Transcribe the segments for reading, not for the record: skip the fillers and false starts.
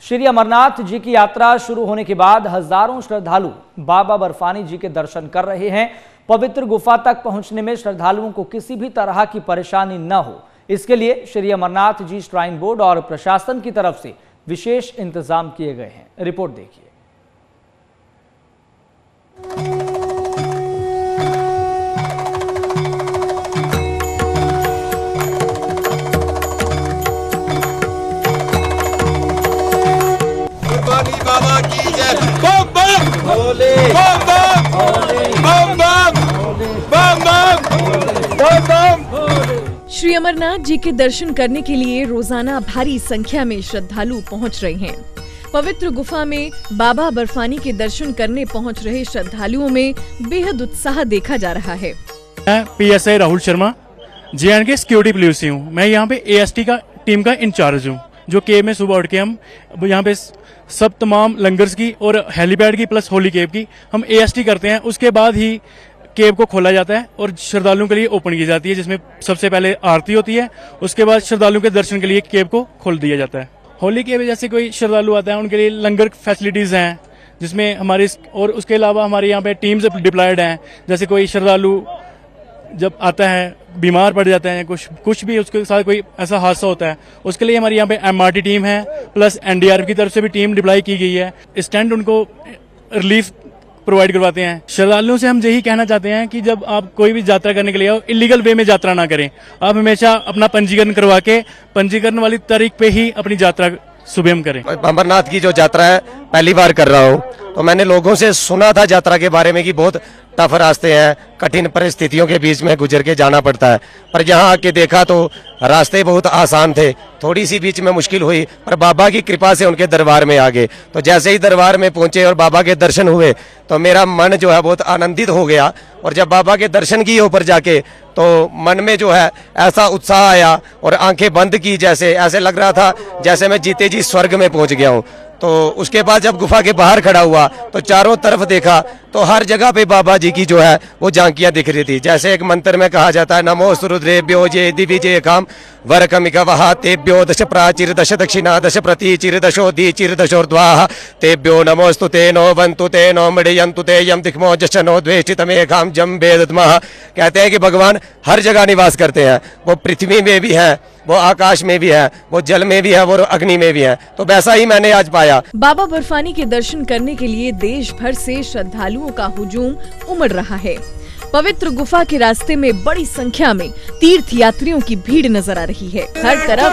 श्री अमरनाथ जी की यात्रा शुरू होने के बाद हजारों श्रद्धालु बाबा बर्फानी जी के दर्शन कर रहे हैं। पवित्र गुफा तक पहुंचने में श्रद्धालुओं को किसी भी तरह की परेशानी न हो, इसके लिए श्री अमरनाथ जी श्राइन बोर्ड और प्रशासन की तरफ से विशेष इंतजाम किए गए हैं। रिपोर्ट देखिए। बाबा की जय। बम बम भोले, बम बम भोले, बम बम बम बम बम बम। श्री अमरनाथ जी के दर्शन करने के लिए रोजाना भारी संख्या में श्रद्धालु पहुंच रहे हैं। पवित्र गुफा में बाबा बर्फानी के दर्शन करने पहुंच रहे श्रद्धालुओं में बेहद उत्साह देखा जा रहा है। मैं PSI Rahul Sharma JNK security police से हूँ। मैं यहाँ पे AST का टीम का इंचार्ज हूँ, जो केव में सुबह उठ के हम यहाँ पे सब तमाम लंगर्स की और हेलीपैड की प्लस होली केव की हम AST करते हैं। उसके बाद ही केव को खोला जाता है और श्रद्धालुओं के लिए ओपन की जाती है, जिसमें सबसे पहले आरती होती है। उसके बाद श्रद्धालुओं के दर्शन के लिए केव को खोल दिया जाता है। होली केव जैसे कोई श्रद्धालु आता है उनके लिए लंगर फैसिलिटीज़ हैं, जिसमें हमारी और उसके अलावा हमारे यहाँ पे टीम्स डिप्लॉयड हैं। जैसे कोई श्रद्धालु जब आता है बीमार पड़ जाता है, कुछ भी उसके साथ कोई ऐसा हादसा होता है, उसके लिए हमारी यहाँ पे MRT टीम है, प्लस NDRF की तरफ से भी टीम डिप्लॉय की गई है। स्टैंड उनको रिलीफ प्रोवाइड करवाते हैं। श्रद्धालुओं से हम यही कहना चाहते हैं कि जब आप कोई भी यात्रा करने के लिए आओ, इलीगल वे में यात्रा ना करें। आप हमेशा अपना पंजीकरण करवा के पंजीकरण वाली तारीख पे ही अपनी यात्रा सुबह करें। अमरनाथ की जो यात्रा है पहली बार कर रहा हूँ, तो मैंने लोगों से सुना था यात्रा के बारे में कि बहुत टफ रास्ते हैं, कठिन परिस्थितियों के बीच में गुजर के जाना पड़ता है, पर यहाँ आके देखा तो रास्ते बहुत आसान थे। थोड़ी सी बीच में मुश्किल हुई, पर बाबा की कृपा से उनके दरबार में आ गए। तो जैसे ही दरबार में पहुंचे और बाबा के दर्शन हुए तो मेरा मन जो है बहुत आनंदित हो गया। और जब बाबा के दर्शन किए ऊपर जाके तो मन में जो है ऐसा उत्साह आया और आंखें बंद की, जैसे ऐसे लग रहा था जैसे मैं जीते जी स्वर्ग में पहुंच गया हूँ। तो उसके बाद जब गुफा के बाहर खड़ा हुआ तो चारों तरफ देखा तो हर जगह पे बाबा जी की जो है वो झांकियां दिख रही थी। जैसे एक मंत्र में कहा जाता है, नमो सुरुद्रेभ्यो जे दिवि जे काम वरकमिकवहा तेभ्यो दश प्राचीर दश दक्षिणा दश प्रतीचिर दशो दीचिर दशोर्ध्वाः तेभ्यो नमोस्तु ते नो वन्तु ते नो मृडयन्तु ते यम दिक्मो जशनो द्वेष्टितमेकां जम वेदद्मः। कहते हैं कि भगवान हर जगह निवास करते हैं। वो पृथ्वी में भी है, वो आकाश में भी है, वो जल में भी है, वो अग्नि में भी है। तो वैसा ही मैंने आज पाया। बाबा बर्फानी के दर्शन करने के लिए देश भर से श्रद्धालुओं का हुजूम उमड़ रहा है। पवित्र गुफा के रास्ते में बड़ी संख्या में तीर्थ यात्रियों की भीड़ नजर आ रही है। हर तरफ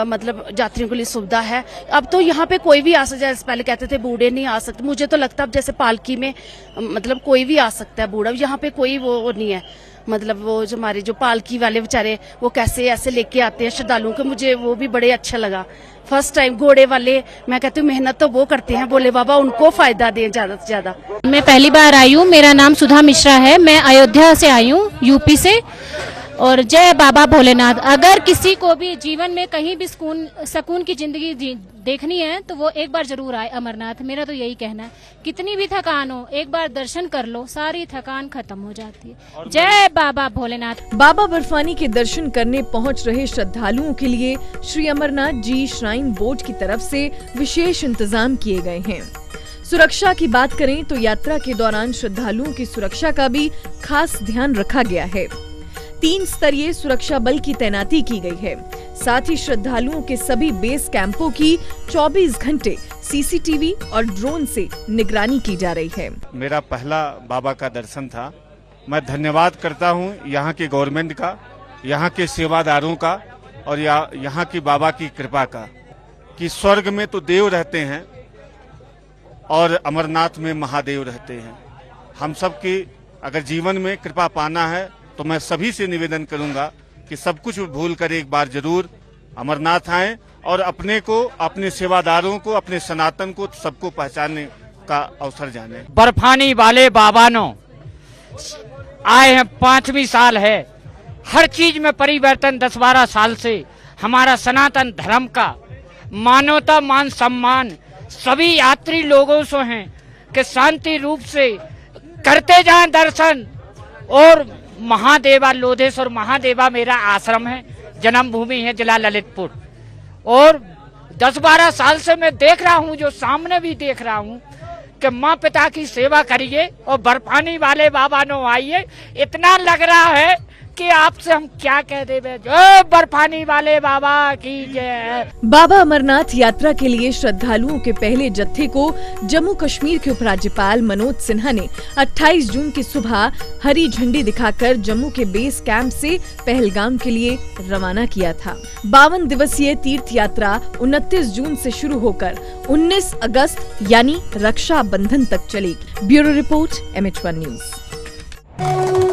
मतलब यात्रियों के लिए सुविधा है। अब तो यहाँ पे कोई भी आ सकता है। पहले कहते थे बूढ़े नहीं आ सकते, मुझे तो लगता है अब जैसे पालकी में मतलब कोई भी आ सकता है बूढ़ा। यहाँ पे कोई वो नहीं है, मतलब वो जो हमारे जो पालकी वाले बेचारे वो कैसे ऐसे लेके आते हैं श्रद्धालुओं को, मुझे वो भी बड़े अच्छा लगा। फर्स्ट टाइम घोड़े वाले, मैं कहती हूँ मेहनत तो वो करते हैं, बोले बाबा उनको फायदा दें ज्यादा से ज्यादा। मैं पहली बार आई हूँ। मेरा नाम सुधा मिश्रा है। मैं अयोध्या से आई हूँ, UP से। और जय बाबा भोलेनाथ। अगर किसी को भी जीवन में कहीं भी सुकून की जिंदगी देखनी है तो वो एक बार जरूर आए अमरनाथ। मेरा तो यही कहना है, कितनी भी थकान हो एक बार दर्शन कर लो, सारी थकान खत्म हो जाती है। जय बाबा भोलेनाथ। बाबा बर्फानी के दर्शन करने पहुंच रहे श्रद्धालुओं के लिए श्री अमरनाथ जी श्राइन बोर्ड की तरफ से विशेष इंतजाम किए गए हैं। सुरक्षा की बात करें तो यात्रा के दौरान श्रद्धालुओं की सुरक्षा का भी खास ध्यान रखा गया है। 3 स्तरीय सुरक्षा बल की तैनाती की गई है। साथ ही श्रद्धालुओं के सभी बेस कैंपों की 24 घंटे CCTV और ड्रोन से निगरानी की जा रही है। मेरा पहला बाबा का दर्शन था। मैं धन्यवाद करता हूं यहाँ की गवर्नमेंट का, यहाँ के सेवादारों का और यहाँ की बाबा की कृपा का, कि स्वर्ग में तो देव रहते हैं और अमरनाथ में महादेव रहते हैं। हम सब की अगर जीवन में कृपा पाना है तो मैं सभी से निवेदन करूंगा कि सब कुछ भूल कर एक बार जरूर अमरनाथ आएं और अपने को, अपने सेवादारों को, अपने सनातन को, सबको पहचानने का अवसर जाने। बर्फानी वाले बाबानो आए हैं, 5वीं साल है। हर चीज में परिवर्तन 10-12 साल से। हमारा सनातन धर्म का मानवता, मान सम्मान सभी यात्री लोगों से हैं कि शांति रूप से करते जाएं दर्शन। और महादेवा लोधेश्वर महादेवा मेरा आश्रम है, जन्मभूमि है जिला ललितपुर। और 10-12 साल से मैं देख रहा हूँ, जो सामने भी देख रहा हूँ कि माँ पिता की सेवा करिए और बर्फानी वाले बाबा नो आइए। इतना लग रहा है कि आपसे हम क्या कह दे, जय बर्फानी वाले बाबा की जय। बाबा अमरनाथ यात्रा के लिए श्रद्धालुओं के पहले जत्थे को जम्मू कश्मीर के उपराज्यपाल मनोज सिन्हा ने 28 जून की सुबह हरी झंडी दिखाकर जम्मू के बेस कैंप से पहलगाम के लिए रवाना किया था। 52 दिवसीय तीर्थ यात्रा 29 जून से शुरू होकर 19 अगस्त यानी रक्षा बंधन तक चलेगी। Bureau report, MH1 news.